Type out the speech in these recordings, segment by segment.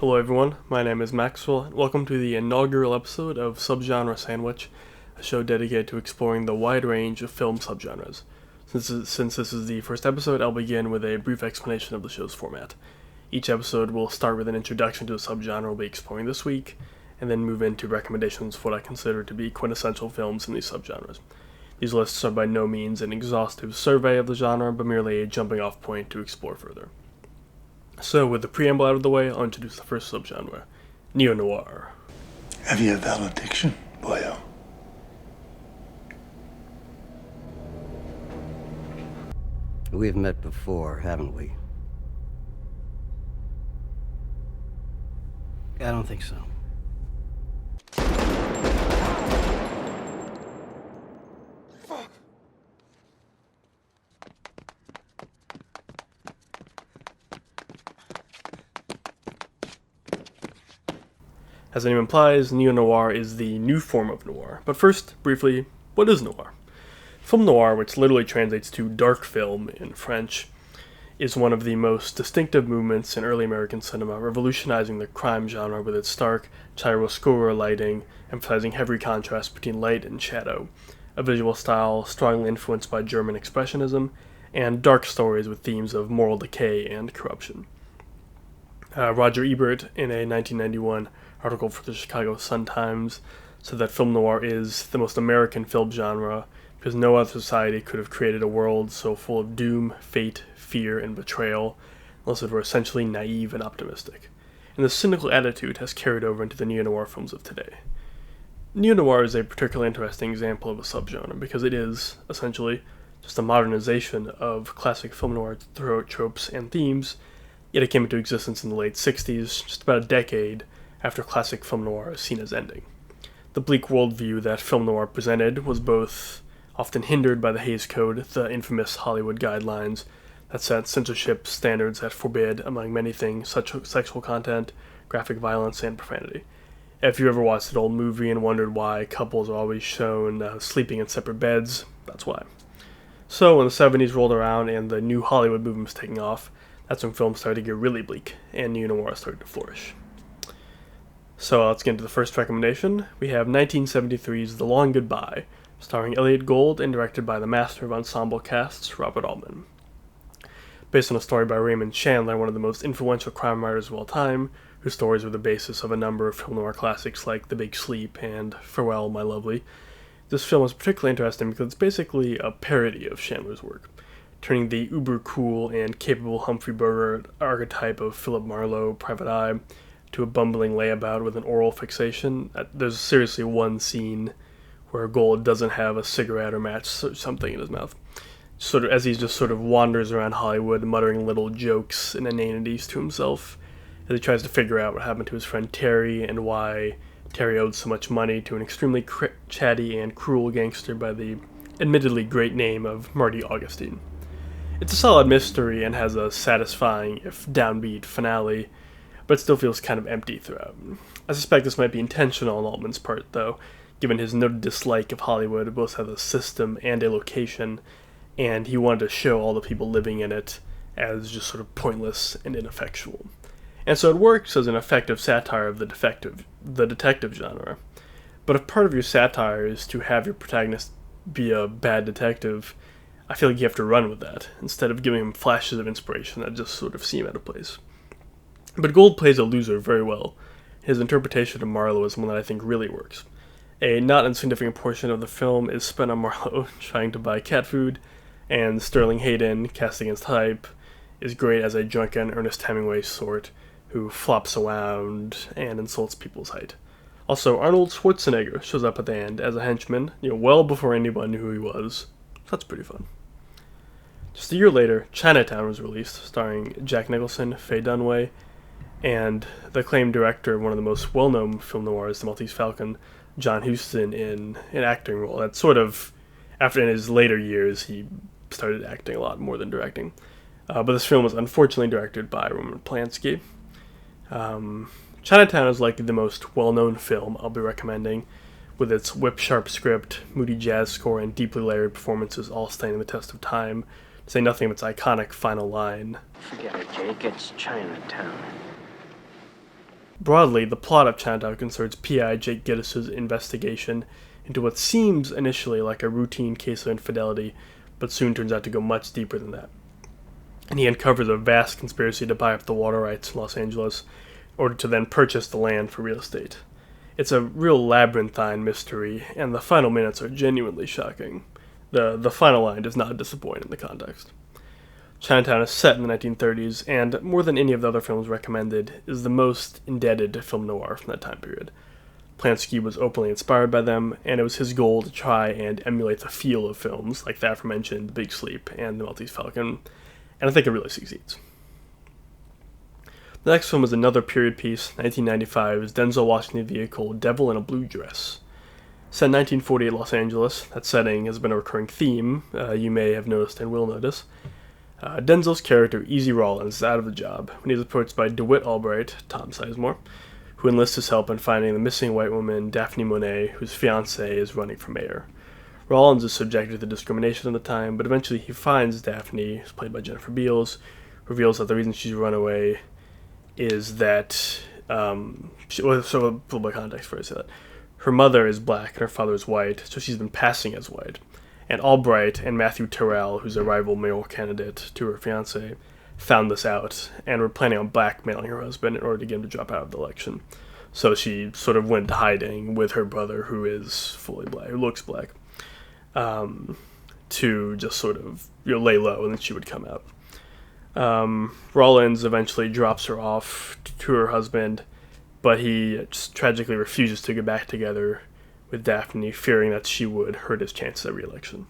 Hello everyone, my name is Maxwell, and welcome to the inaugural episode of Subgenre Sandwich, a show dedicated to exploring the wide range of film subgenres. Since this is the first episode, I'll begin with a brief explanation of the show's format. Each episode will start with an introduction to the subgenre we'll be exploring this week, and then move into recommendations for what I consider to be quintessential films in these subgenres. These lists are by no means an exhaustive survey of the genre, but merely a jumping off point to explore further. So, with the preamble out of the way, I'll introduce the first subgenre, Neo-Noir. Have you a valediction, boyo? We've met before, haven't we? I don't think so. As the name implies, neo-noir is the new form of noir. But first, briefly, what is noir? Film noir, which literally translates to dark film in French, is one of the most distinctive movements in early American cinema, revolutionizing the crime genre with its stark, chiaroscuro lighting, emphasizing heavy contrast between light and shadow, a visual style strongly influenced by German Expressionism, and dark stories with themes of moral decay and corruption. Roger Ebert, in a 1991 article for the Chicago Sun-Times, said that film noir is the most American film genre because no other society could have created a world so full of doom, fate, fear, and betrayal unless it were essentially naive and optimistic. And this cynical attitude has carried over into the neo-noir films of today. Neo-noir is a particularly interesting example of a subgenre because it is, essentially, just a modernization of classic film noir tropes and themes, yet it came into existence in the late 60s, just about a decade after classic film noir is seen as ending. The bleak worldview that film noir presented was both often hindered by the Hays Code, the infamous Hollywood guidelines that set censorship standards that forbid, among many things, such sexual content, graphic violence, and profanity. If you ever watched an old movie and wondered why couples are always shown sleeping in separate beds, that's why. So when the 70s rolled around and the new Hollywood movement was taking off, that's when films started to get really bleak, and neo-noir started to flourish. So let's get into the first recommendation. We have 1973's The Long Goodbye, starring Elliot Gould and directed by the master of ensemble casts, Robert Altman. Based on a story by Raymond Chandler, one of the most influential crime writers of all time, whose stories were the basis of a number of film noir classics like The Big Sleep and Farewell, My Lovely. This film is particularly interesting because it's basically a parody of Chandler's work, turning the uber-cool and capable Humphrey Bogart archetype of Philip Marlowe, Private Eye, to a bumbling layabout with an oral fixation. There's seriously one scene where Gold doesn't have a cigarette or match something in his mouth, sort of as he just sort of wanders around Hollywood muttering little jokes and inanities to himself as he tries to figure out what happened to his friend Terry and why Terry owed so much money to an extremely chatty and cruel gangster by the admittedly great name of Marty Augustine. It's a solid mystery and has a satisfying, if downbeat, finale, but still feels kind of empty throughout. I suspect this might be intentional on Altman's part, though, given his noted dislike of Hollywood both as a system and a location, and he wanted to show all the people living in it as just sort of pointless and ineffectual. And so it works as an effective satire of the detective genre. But if part of your satire is to have your protagonist be a bad detective, I feel like you have to run with that, instead of giving him flashes of inspiration that just sort of seem out of place. But Gold plays a loser very well. His interpretation of Marlowe is one that I think really works. A not insignificant portion of the film is spent on Marlowe trying to buy cat food, and Sterling Hayden, cast against type, is great as a drunken Ernest Hemingway sort who flops around and insults people's height. Also, Arnold Schwarzenegger shows up at the end as a henchman, well before anyone knew who he was. So that's pretty fun. Just a year later, Chinatown was released, starring Jack Nicholson, Faye Dunaway, and the acclaimed director of one of the most well-known film noirs, The Maltese Falcon, John Huston, in an acting role. That sort of, after in his later years, he started acting a lot more than directing. But this film was unfortunately directed by Roman Polanski. Chinatown is likely the most well-known film I'll be recommending, with its whip-sharp script, moody jazz score, and deeply layered performances all standing the test of time, to say nothing of its iconic final line. Forget it, Jake. It's Chinatown. Broadly, the plot of Chinatown concerns PI Jake Gittes' investigation into what seems initially like a routine case of infidelity, but soon turns out to go much deeper than that. And he uncovers a vast conspiracy to buy up the water rights in Los Angeles in order to then purchase the land for real estate. It's a real labyrinthine mystery, and the final minutes are genuinely shocking. The final line does not disappoint in the context. Chinatown is set in the 1930s, and more than any of the other films recommended, is the most indebted to film noir from that time period. Polanski was openly inspired by them, and it was his goal to try and emulate the feel of films like the aforementioned The Big Sleep and The Maltese Falcon, and I think it really succeeds. The next film is another period piece, 1995's Denzel Washington vehicle Devil in a Blue Dress. Set in 1948 Los Angeles, that setting has been a recurring theme, you may have noticed and will notice. Denzel's character, Easy Rawlins, is out of a job when he's approached by DeWitt Albright, Tom Sizemore, who enlists his help in finding the missing white woman, Daphne Monet, whose fiancé is running for mayor. Rawlins is subjected to discrimination at the time, but eventually he finds Daphne, who's played by Jennifer Beals, reveals that the reason she's run away is that, so a little bit of context for I say that. Her mother is black and her father is white, so she's been passing as white. And Albright and Matthew Terrell, who's a rival mayoral candidate to her fiancé, found this out and were planning on blackmailing her husband in order to get him to drop out of the election. So she sort of went into hiding with her brother, who is fully black, who looks black, to just sort of lay low, and then she would come out. Rawlins eventually drops her off to her husband, but he just tragically refuses to get back together with Daphne, fearing that she would hurt his chances at re-election.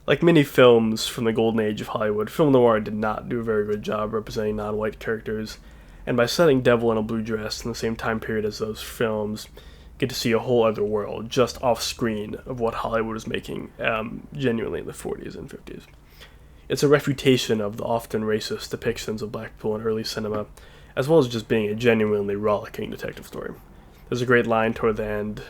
Like many films from the golden age of Hollywood, film noir did not do a very good job representing non-white characters, and by setting Devil in a Blue Dress in the same time period as those films, you get to see a whole other world just off-screen of what Hollywood was making genuinely in the 40s and 50s. It's a refutation of the often racist depictions of black people in early cinema, as well as just being a genuinely rollicking detective story. There's a great line toward the end.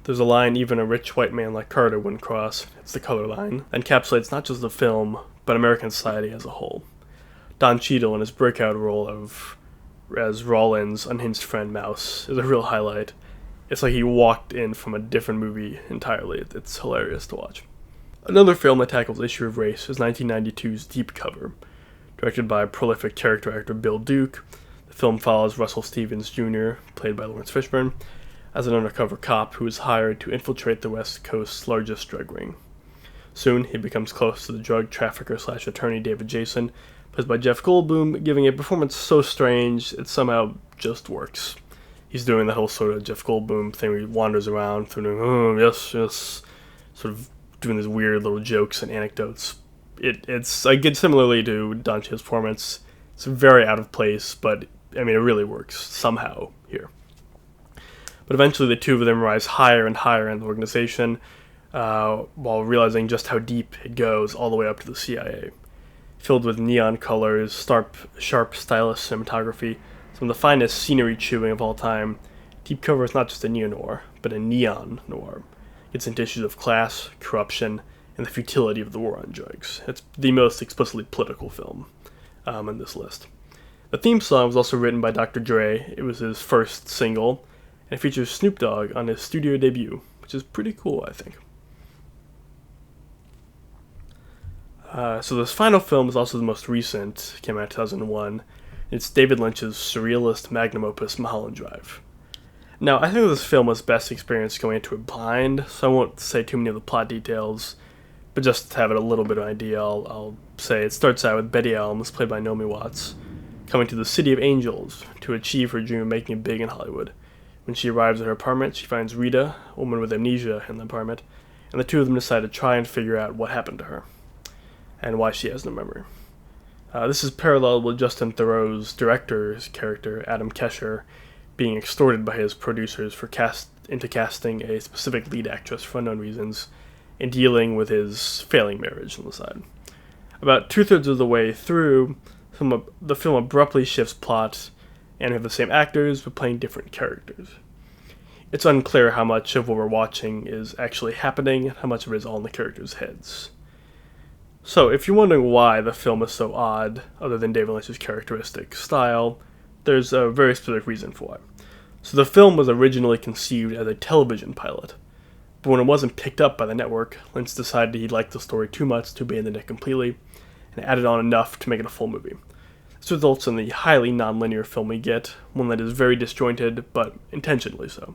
There's a line even a rich white man like Carter wouldn't cross. It's the color line. That encapsulates not just the film, but American society as a whole. Don Cheadle in his breakout role as Rawlins' unhinged friend Mouse is a real highlight. It's like he walked in from a different movie entirely. It's hilarious to watch. Another film that tackles the issue of race is 1992's Deep Cover. Directed by prolific character actor Bill Duke, the film follows Russell Stevens Jr., played by Lawrence Fishburne, as an undercover cop who is hired to infiltrate the West Coast's largest drug ring. Soon, he becomes close to the drug trafficker/attorney David Jason, played by Jeff Goldblum, giving a performance so strange it somehow just works. He's doing that whole sort of Jeff Goldblum thing where he wanders around, doing, yes, sort of doing these weird little jokes and anecdotes. It's again, similarly to Don Cheadle's performance, it's very out of place, but, I mean, it really works somehow here. But eventually the two of them rise higher and higher in the organization, while realizing just how deep it goes all the way up to the CIA. Filled with neon colors, sharp, stylish cinematography, some of the finest scenery chewing of all time, Deep Cover is not just a neo-noir, but a neon noir. It's into issues of class, corruption, and the futility of the war on drugs. It's the most explicitly political film in this list. The theme song was also written by Dr. Dre. It was his first single, and it features Snoop Dogg on his studio debut, which is pretty cool, I think. So this final film is also the most recent, came out in 2001. It's David Lynch's surrealist magnum opus, Mulholland Drive. Now, I think this film was best experienced going into it blind, so I won't say too many of the plot details, but just to have it a little bit of an idea, I'll say it starts out with Betty Elms, played by Naomi Watts, coming to the City of Angels to achieve her dream of making it big in Hollywood. When she arrives at her apartment, she finds Rita, a woman with amnesia, in the apartment, and the two of them decide to try and figure out what happened to her, and why she has no memory. This is paralleled with Justin Theroux's director's character, Adam Kesher, being extorted by his producers into casting a specific lead actress for unknown reasons, and dealing with his failing marriage on the side. About 2/3 of the way through, the film abruptly shifts plot, and we have the same actors but playing different characters. It's unclear how much of what we're watching is actually happening and how much of it is all in the characters' heads. So, if you're wondering why the film is so odd, other than David Lynch's characteristic style, there's a very specific reason for why. So the film was originally conceived as a television pilot, but when it wasn't picked up by the network, Lynch decided he liked the story too much to abandon it completely, and added on enough to make it a full movie. This results in the highly non-linear film we get, one that is very disjointed, but intentionally so.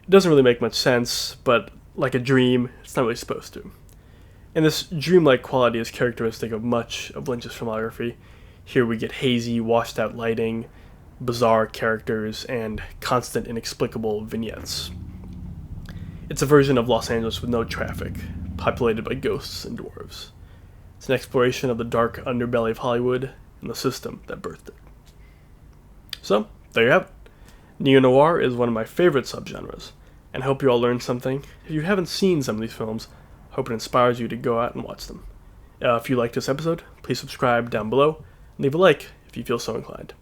It doesn't really make much sense, but like a dream, it's not really supposed to. And this dreamlike quality is characteristic of much of Lynch's filmography. Here we get hazy, washed-out lighting, bizarre characters, and constant inexplicable vignettes. It's a version of Los Angeles with no traffic, populated by ghosts and dwarves. It's an exploration of the dark underbelly of Hollywood and the system that birthed it. So, there you have it. Neo-noir is one of my favorite subgenres, and I hope you all learned something. If you haven't seen some of these films, I hope it inspires you to go out and watch them. If you liked this episode, please subscribe down below, and leave a like if you feel so inclined.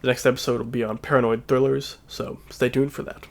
The next episode will be on paranoid thrillers, so stay tuned for that.